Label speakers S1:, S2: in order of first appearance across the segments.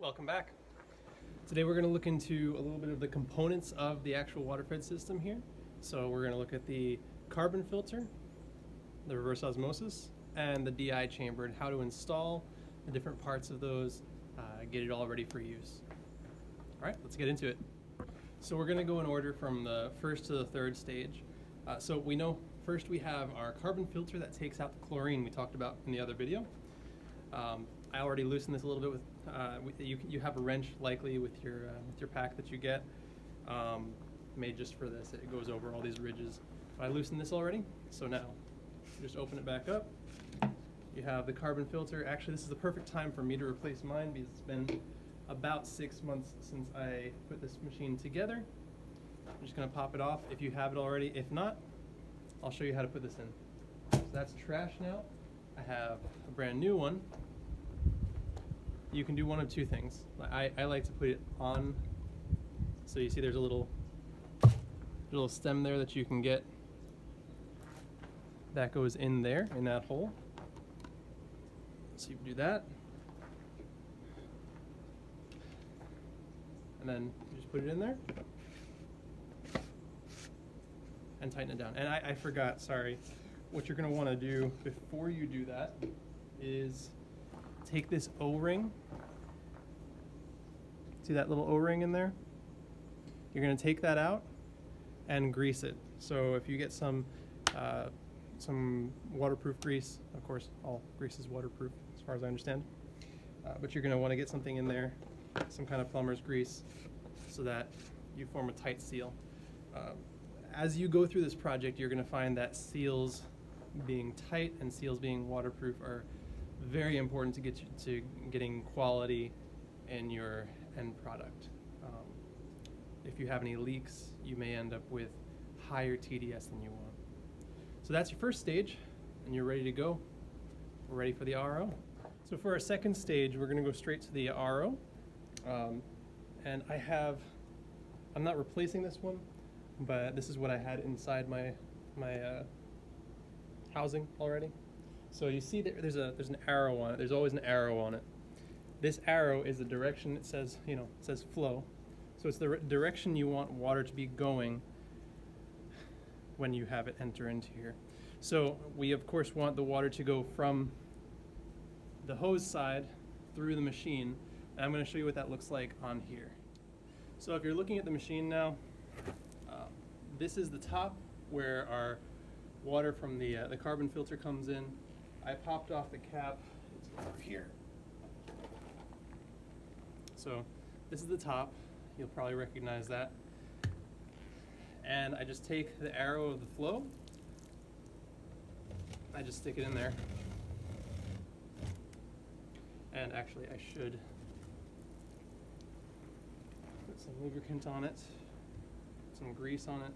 S1: Welcome back. Today we're going to look into a little bit of the components of the actual Waterfed system here. So we're going to look at the carbon filter, the reverse osmosis, and the DI chamber, and how to install the different parts of those, get it all ready for use. All right, let's get into it. So we're going to go in order from the first to the third stage. So we know first we have our carbon filter that takes out the chlorine we talked about in the other video. I already loosened this a little bit with, you have a wrench likely with your pack that you get, made just for this. It goes over all these ridges. But I loosened this already, so now just open it back up. You have the carbon filter. Actually, this is the perfect time for me to replace mine because it's been about 6 months since I put this machine together. I'm just gonna pop it off if you have it already. If not, I'll show you how to put this in. So that's trash now. I have a brand new one. You can do one of two things. I like to put it on, so you see there's a little stem there that you can get. That goes in there, in that hole. So you do that. And then you just put it in there and tighten it down. And I forgot, sorry. What you're gonna wanna do before you do that is take this O-ring. See that little O-ring in there? You're gonna take that out and grease it. So if you get some waterproof grease, of course all grease is waterproof as far as I understand, but you're gonna wanna get something in there, some kind of plumber's grease, so that you form a tight seal. As you go through this project, you're gonna find that seals being tight and seals being waterproof are very important to get you to getting quality in your end product. If you have any leaks, you may end up with higher TDS than you want. So that's your first stage, and you're ready to go. We're ready for the RO. So for our second stage, we're gonna go straight to the RO. And I'm not replacing this one, but this is what I had inside my housing already. So you see that there's an arrow on it. There's always an arrow on it. This arrow is the direction. It says, it says flow. So it's the direction you want water to be going when you have it enter into here. So we of course want the water to go from the hose side through the machine. And I'm going to show you what that looks like on here. So if you're looking at the machine now, this is the top where our water from the carbon filter comes in. I popped off the cap. It's over here. So this is the top. You'll probably recognize that. And I just take the arrow of the flow. I just stick it in there. And actually I should put some lubricant on it, some grease on it,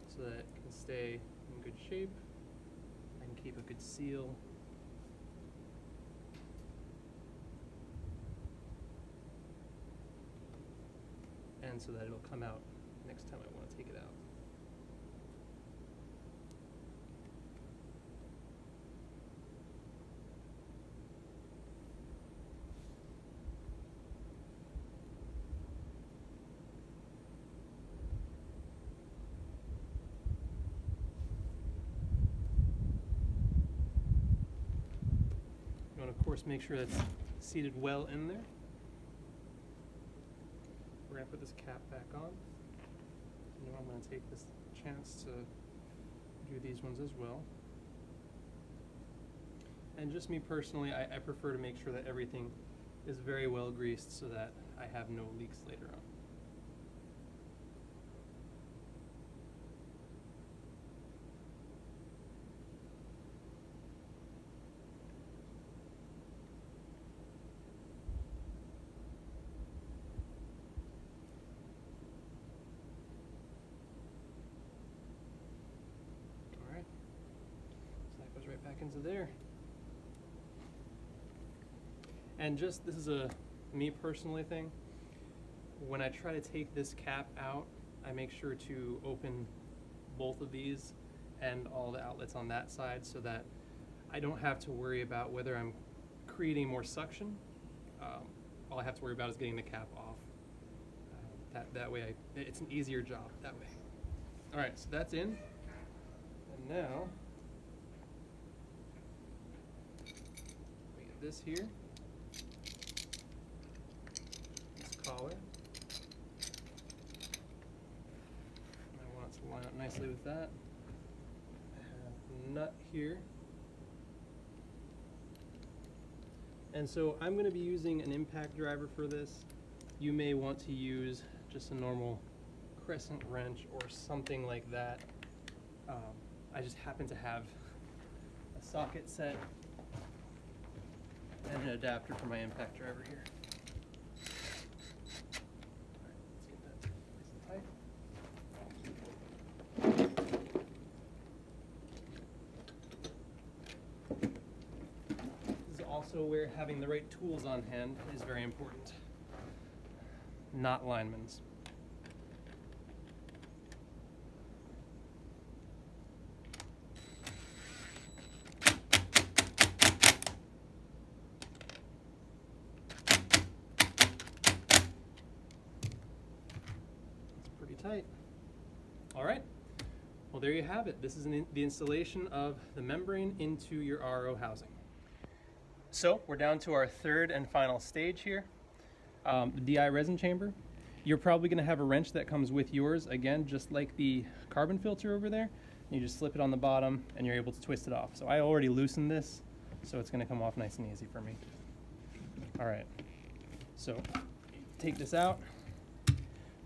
S1: so that it can stay in good shape. I can keep a good seal. And so that it'll come out next time I want to take it out. You want to, of course, make sure that's seated well in there. We're going to put this cap back on. I'm going to take this chance to do these ones as well. And just me personally, I prefer to make sure that everything is very well greased so that I have no leaks later on. Right back into there. And just, this is a me personally thing. When I try to take this cap out, I make sure to open both of these and all the outlets on that side so that I don't have to worry about whether I'm creating more suction while I have to worry about is getting the cap off. That way, it's an easier job that way. All right, so that's in. And now, we get this here. This collar. I want it to line up nicely with that. I have a nut here. And so I'm going to be using an impact driver for this. You may want to use just a normal crescent wrench or something like that. I just happen to have a socket set and an adapter for my impact driver here. All right, let's get that nice and tight. This is also where having the right tools on hand is very important. Not linemen's. Tight. All right. Well, there you have it. This is the installation of the membrane into your RO housing. So we're down to our third and final stage here, the DI resin chamber. You're probably going to have a wrench that comes with yours, again, just like the carbon filter over there. You just slip it on the bottom and you're able to twist it off. So I already loosened this, so it's going to come off nice and easy for me. All right. So take this out.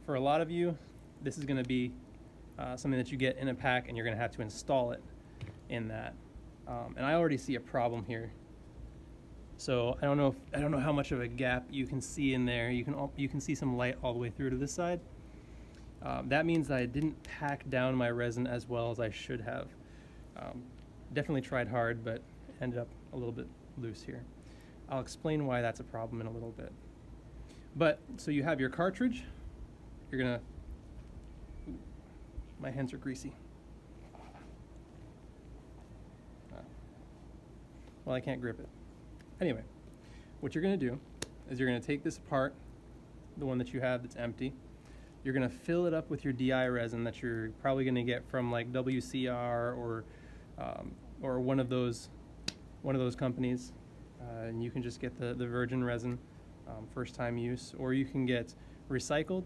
S1: For a lot of you, this is going to be something that you get in a pack, and you're going to have to install it in that. And I already see a problem here. So I don't know how much of a gap you can see in there. You can see some light all the way through to this side. That means that I didn't pack down my resin as well as I should have. Definitely tried hard, but ended up a little bit loose here. I'll explain why that's a problem in a little bit. But so you have your cartridge. You're gonna. My hands are greasy. Well, I can't grip it. Anyway, what you're going to do is you're going to take this apart, the one that you have that's empty. You're going to fill it up with your DI resin that you're probably going to get from like WCR or one of those companies, and you can just get the virgin resin, first time use, or you can get recycled.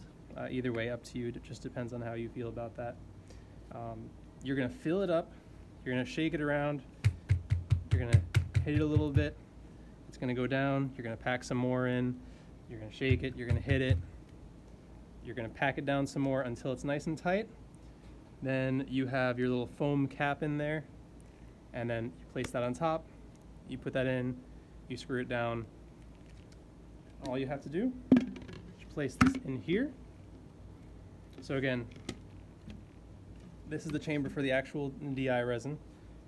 S1: Either way, up to you. It just depends on how you feel about that. You're going to fill it up. You're going to shake it around. You're going to hit it a little bit. It's going to go down. You're going to pack some more in. You're going to shake it. You're going to hit it. You're going to pack it down some more until it's nice and tight. Then you have your little foam cap in there. And then you place that on top. You put that in. You screw it down. All you have to do is place this in here. So again, this is the chamber for the actual DI resin.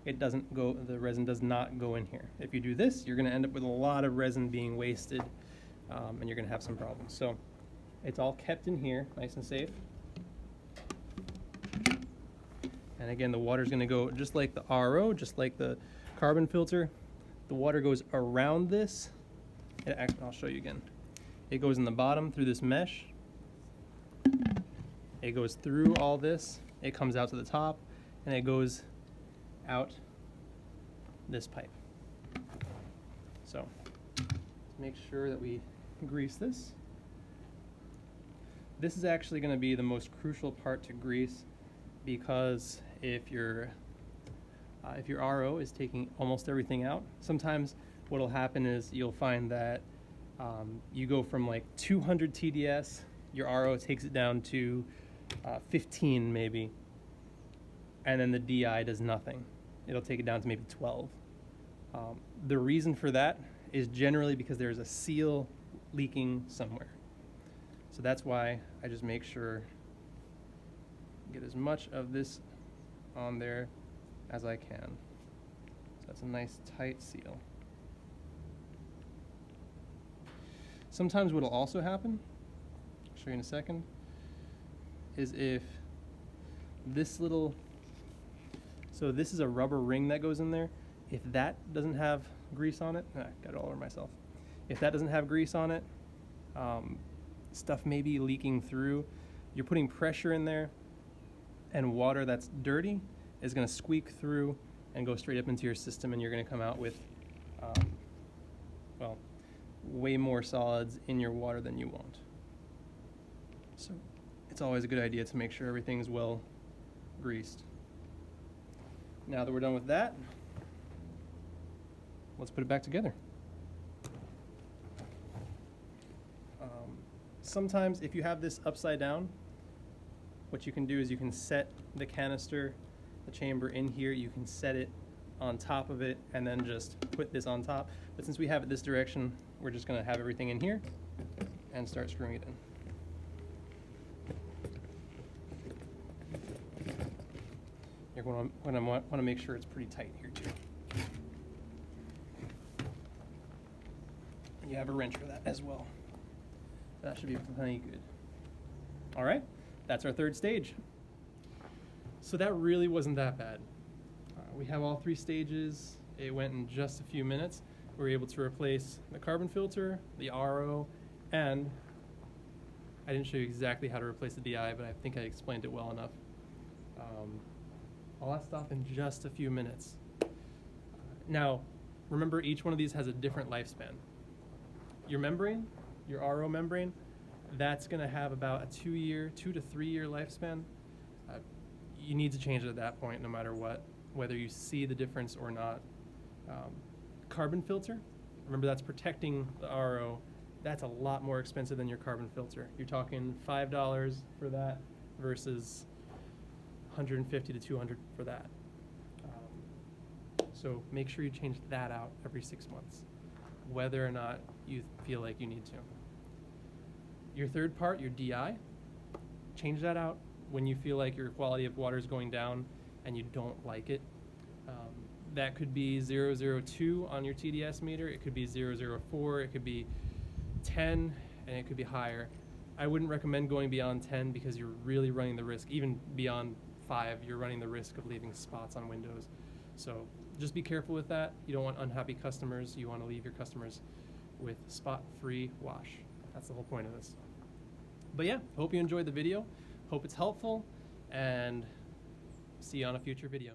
S1: It doesn't go, the resin does not go in here. If you do this, you're going to end up with a lot of resin being wasted, and you're going to have some problems. So it's all kept in here, nice and safe. And again, the water's going to go just like the RO, just like the carbon filter. The water goes around this. I'll show you again. It goes in the bottom through this mesh. It goes through all this, it comes out to the top, and it goes out this pipe. So let's make sure that we grease this. This is actually going to be the most crucial part to grease, because if your RO is taking almost everything out, sometimes what will happen is you'll find that you go from like 200 TDS, your RO takes it down to 15 maybe, and then the DI does nothing. It'll take it down to maybe 12. The reason for that is generally because there's a seal leaking somewhere. So that's why I just make sure get as much of this on there as I can. So that's a nice tight seal. Sometimes what will also happen, I'll show you in a second, is if this little, so this is a rubber ring that goes in there. If that doesn't have grease on it, I got it all over myself. If that doesn't have grease on it, Stuff may be leaking through. You're putting pressure in there, and water that's dirty is going to squeak through and go straight up into your system, and you're going to come out with, well, way more solids in your water than you want. So it's always a good idea to make sure everything's well greased. Now that we're done with that, let's put it back together. Sometimes if you have this upside down, what you can do is you can set the canister, the chamber in here, you can set it on top of it and then just put this on top. But since we have it this direction, we're just gonna have everything in here and start screwing it in. You're gonna want to make sure it's pretty tight here too. You have a wrench for that as well. That should be plenty good. All right, that's our third stage. So that really wasn't that bad. We have all 3 stages. It went in just a few minutes. We were able to replace the carbon filter, the RO, and I didn't show you exactly how to replace the DI, but I think I explained it well enough. All that stuff in just a few minutes. Now, remember each one of these has a different lifespan. Your membrane, your RO membrane, that's gonna have about a 2 to 3 year lifespan. You need to change it at that point no matter what, whether you see the difference or not. Carbon filter, remember that's protecting the RO. That's a lot more expensive than your carbon filter. You're talking $5 for that versus $150 to $200 for that. So make sure you change that out every 6 months, whether or not you feel like you need to. Your third part, your DI, change that out when you feel like your quality of water is going down and you don't like it. That could be 002 on your TDS meter, it could be 004, it could be 10, and it could be higher. I wouldn't recommend going beyond 10 because you're really running the risk, even beyond 5, you're running the risk of leaving spots on windows. So just be careful with that. You don't want unhappy customers. You want to leave your customers with spot-free wash. That's the whole point of this. But yeah, hope you enjoyed the video. Hope it's helpful, and see you on a future video.